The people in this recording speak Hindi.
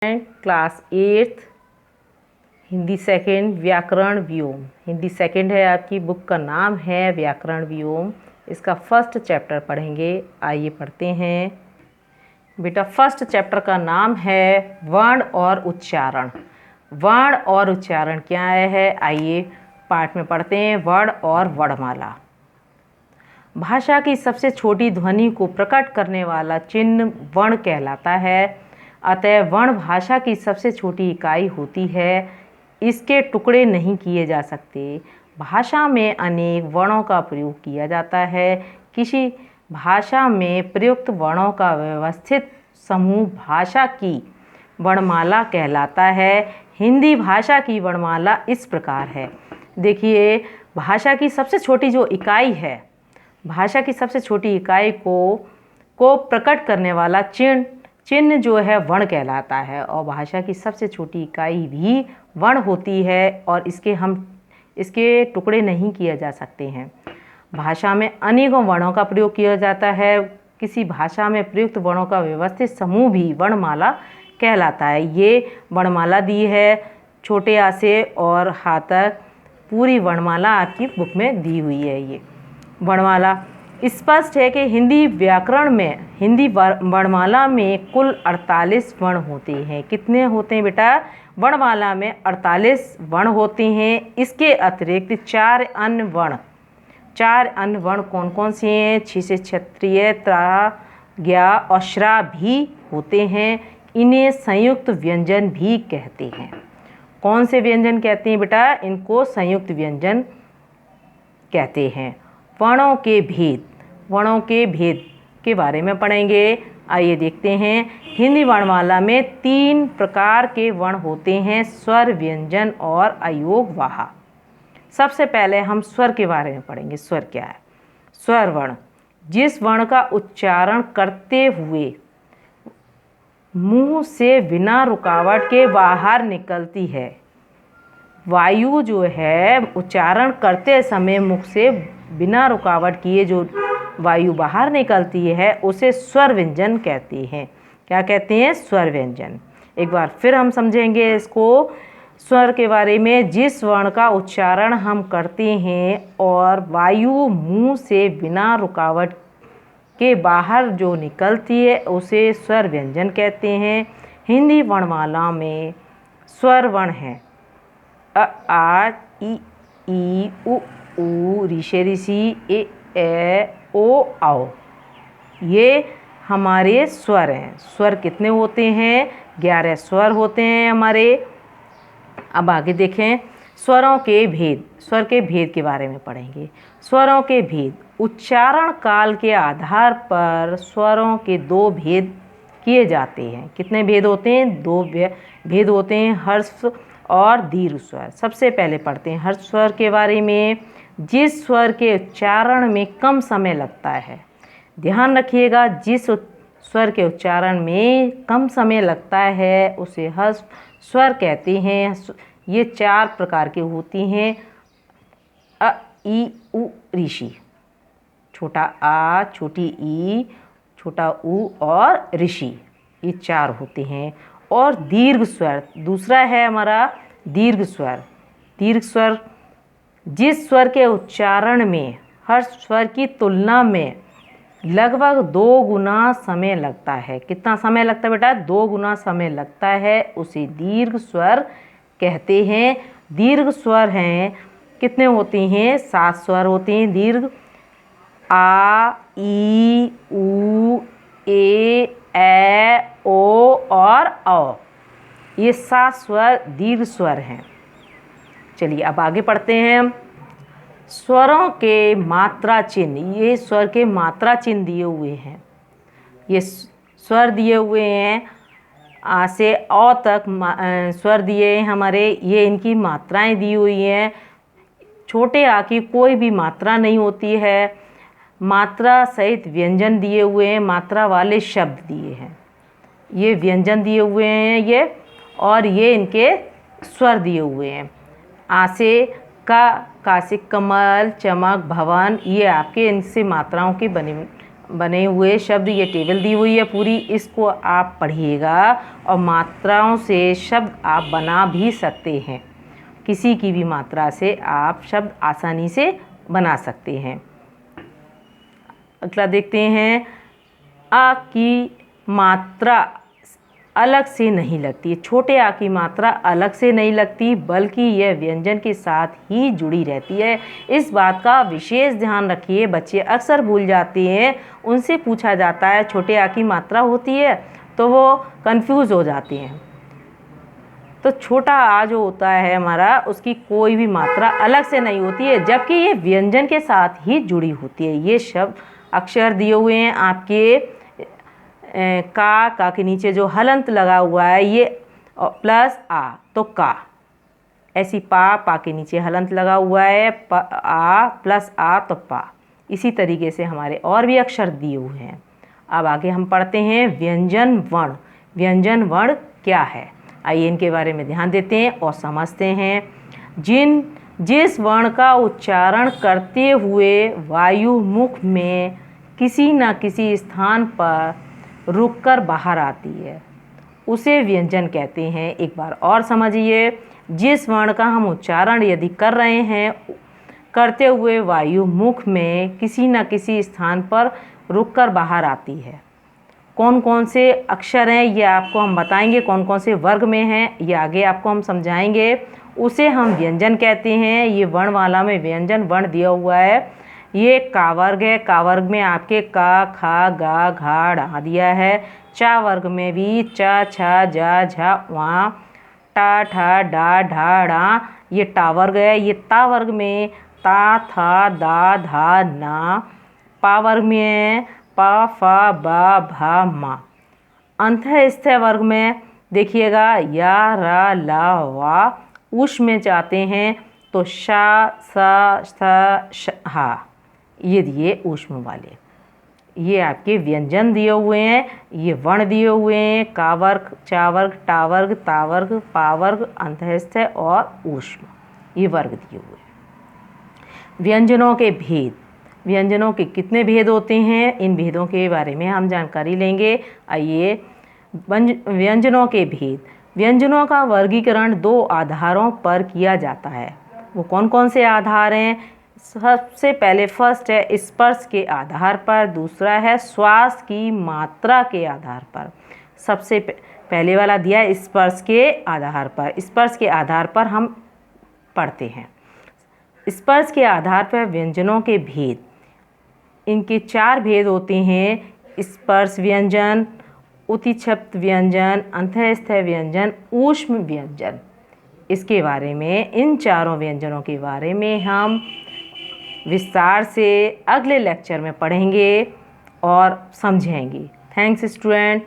क्लास 8 हिंदी सेकंड व्याकरण व्योम। हिंदी सेकंड है, आपकी बुक का नाम है व्याकरण व्योम। इसका फर्स्ट चैप्टर पढ़ेंगे। आइए पढ़ते हैं बेटा। फर्स्ट चैप्टर का नाम है वर्ण और उच्चारण। वर्ण और उच्चारण क्या है, आइए पाठ में पढ़ते हैं। वर्ण और वर्णमाला। भाषा की सबसे छोटी ध्वनि को प्रकट करने वाला चिन्ह वर्ण कहलाता है। अतः वर्ण भाषा की सबसे छोटी इकाई होती है। इसके टुकड़े नहीं किए जा सकते। भाषा में अनेक वर्णों का प्रयोग किया जाता है। किसी भाषा में प्रयुक्त वर्णों का व्यवस्थित समूह भाषा की वर्णमाला कहलाता है। हिंदी भाषा की वर्णमाला इस प्रकार है। देखिए, भाषा की सबसे छोटी जो इकाई है, भाषा की सबसे छोटी इकाई को प्रकट करने वाला चिन्ह जो है वर्ण कहलाता है। और भाषा की सबसे छोटी इकाई भी वर्ण होती है और इसके टुकड़े नहीं किए जा सकते हैं। भाषा में अनेकों वर्णों का प्रयोग किया जाता है। किसी भाषा में प्रयुक्त वर्णों का व्यवस्थित समूह भी वर्णमाला कहलाता है। ये वर्णमाला दी है छोटे आ से और हा तक। पूरी वर्णमाला आपकी बुक में दी हुई है। ये वर्णमाला स्पष्ट है कि हिंदी व्याकरण में, हिंदी वर्णमाला में कुल 48 वर्ण होते हैं। कितने होते हैं बेटा? वर्णमाला में 48 वर्ण होते हैं। इसके अतिरिक्त 4 अन्य वर्ण कौन कौन से हैं? छी से क्षत्रिय, त्र, ज्ञा और श्रा भी होते हैं। इन्हें संयुक्त व्यंजन भी कहते हैं। कौन से व्यंजन कहते हैं बेटा? इनको संयुक्त व्यंजन कहते हैं। वर्णों के भेद के बारे में पढ़ेंगे। आइए देखते हैं। हिंदी वर्णमाला में 3 प्रकार के वर्ण होते हैं, स्वर, व्यंजन और अयोगवाह। सबसे पहले हम स्वर के बारे में पढ़ेंगे। स्वर क्या है? स्वर वर्ण जिस वर्ण का उच्चारण करते हुए मुंह से बिना रुकावट के बाहर निकलती है। वायु जो है उच्चारण करते समय मुख से बिना रुकावट किए जो वायु बाहर निकलती है उसे स्वर व्यंजन कहते हैं। क्या कहते हैं? स्वर व्यंजन। एक बार फिर हम समझेंगे इसको। स्वर के बारे में जिस वर्ण का उच्चारण हम करते हैं और वायु मुंह से बिना रुकावट के बाहर जो निकलती है उसे स्वर व्यंजन कहते हैं। हिंदी वर्णमाला में स्वर वर्ण हैं अ, आ, इ, ई, उ, ऋषि ऋषि, ए, ओ, आओ। ये हमारे स्वर हैं। स्वर कितने होते हैं? 11 स्वर होते हैं हमारे। अब आगे देखें। स्वरों के भेद। स्वर के भेद के बारे में पढ़ेंगे। स्वरों के भेद। उच्चारण काल के आधार पर स्वरों के 2 भेद किए जाते हैं। कितने भेद होते हैं? 2 भेद होते हैं, हर्ष और दीर्घ स्वर। सबसे पहले पढ़ते हैं हर्ष स्वर के बारे में। जिस स्वर के उच्चारण में कम समय लगता है, ध्यान रखिएगा, जिस स्वर के उच्चारण में कम समय लगता है उसे हर्ष स्वर कहते हैं। ये 4 प्रकार के होती हैं। अ, ई, उ, ऋषि। छोटा आ, छोटी ई, छोटा उ और ऋषि, ये 4 होते हैं। और दीर्घ स्वर दूसरा है हमारा दीर्घ स्वर। दीर्घ स्वर जिस स्वर के उच्चारण में हर स्वर की तुलना में लगभग 2 गुना समय लगता है। कितना समय लगता है बेटा? 2 गुना समय लगता है, उसे दीर्घ स्वर कहते हैं। दीर्घ स्वर हैं कितने होते हैं? 7 स्वर होते हैं दीर्घ। आ, ई, उ, ए, ओ और औ। ये 7 स्वर दीर्घ स्वर हैं। चलिए अब आगे पढ़ते हैं। स्वरों के मात्रा चिन्ह। ये स्वर के मात्रा चिन्ह दिए हुए हैं। ये स्वर दिए हुए हैं, आ से औ तक स्वर दिए हैं हमारे। ये इनकी मात्राएं दी हुई हैं। छोटे आ की कोई भी मात्रा नहीं होती है। मात्रा सहित व्यंजन दिए हुए हैं, मात्रा वाले शब्द दिए हैं। ये व्यंजन दिए हुए हैं ये, और ये इनके स्वर दिए हुए हैं। आ से का, से कमल, चमक, भवन, ये आपके इनसे मात्राओं के बने बने हुए शब्द, ये टेबल दी हुई है पूरी, इसको आप पढ़िएगा और मात्राओं से शब्द आप बना भी सकते हैं। किसी की भी मात्रा से आप शब्द आसानी से बना सकते हैं। अगला देखते हैं, आ की मात्रा अलग से नहीं लगती। छोटे आ की मात्रा अलग से नहीं लगती, बल्कि यह व्यंजन के साथ ही जुड़ी रहती है। इस बात का विशेष ध्यान रखिए, बच्चे अक्सर भूल जाते हैं। उनसे पूछा जाता है छोटे आ की मात्रा होती है तो वो कंफ्यूज हो जाते हैं। तो छोटा आ जो होता है हमारा, उसकी कोई भी मात्रा अलग से नहीं होती है, जबकि ये व्यंजन के साथ ही जुड़ी होती है। ये शब्द अक्षर दिए हुए हैं आपके, का के नीचे जो हलंत लगा हुआ है ये प्लस आ तो का, ऐसी पा के नीचे हलंत लगा हुआ है, आ प्लस आ तो पा। इसी तरीके से हमारे और भी अक्षर दिए हुए हैं। अब आगे हम पढ़ते हैं व्यंजन वर्ण। व्यंजन वर्ण क्या है, आइए इनके बारे में ध्यान देते हैं और समझते हैं। जिस वर्ण का उच्चारण करते हुए वायु मुख में किसी न किसी स्थान पर रुककर बाहर आती है, उसे व्यंजन कहते हैं। एक बार और समझिए, जिस वर्ण का हम उच्चारण यदि कर रहे हैं करते हुए वायु मुख में किसी न किसी स्थान पर रुककर बाहर आती है, कौन कौन से अक्षर हैं ये आपको हम बताएंगे, कौन कौन से वर्ग में हैं ये आगे आपको हम समझाएंगे, उसे हम व्यंजन कहते हैं। ये वर्णमाला में व्यंजन वर्ण दिया हुआ है। ये का वर्ग है, का वर्ग में आपके का, खा, गा, घा, ढा दिया है। चा वर्ग में भी चा, छा, जा, झा, वहाँ, टा, ठा, डा, ढा, ढा, ये टा वर्ग है। ये ता वर्ग में ता, था, दा, धा, ना। पा वर्ग में है पा, फा, बा, भा, मा। अंतःस्थ वर्ग में देखिएगा या, रा, ला, वा। उष में जाते हैं तो शा, सा, सा, हा, ये दिए ऊष्म वाले। ये आपके व्यंजन दिए हुए हैं, ये वर्ण दिए हुए हैं, का वर्ग, चा वर्ग, टा वर्ग, ता वर्ग, पा वर्ग, अंतःस्थ और ऊष्म, ये वर्ग दिए हुए हैं। व्यंजनों के भेद, व्यंजनों के कितने भेद होते हैं, इन भेदों के बारे में हम जानकारी लेंगे। आइए, व्यंजनों के भेद। व्यंजनों का वर्गीकरण दो आधारों पर किया जाता है। वो कौन कौन से आधार हैं? सबसे पहले फर्स्ट है स्पर्श के आधार पर, दूसरा है श्वास की मात्रा के आधार पर। सबसे पहले वाला दिया है स्पर्श के आधार पर। स्पर्श के आधार पर हम पढ़ते हैं। स्पर्श के आधार पर व्यंजनों के भेद, इनके 4 भेद होते हैं। स्पर्श व्यंजन, उतिछप्त व्यंजन, अंतःस्थ व्यंजन, ऊष्म व्यंजन। इसके बारे में, इन चारों व्यंजनों के बारे में हम विस्तार से अगले लेक्चर में पढ़ेंगे और समझेंगे। Thanks student.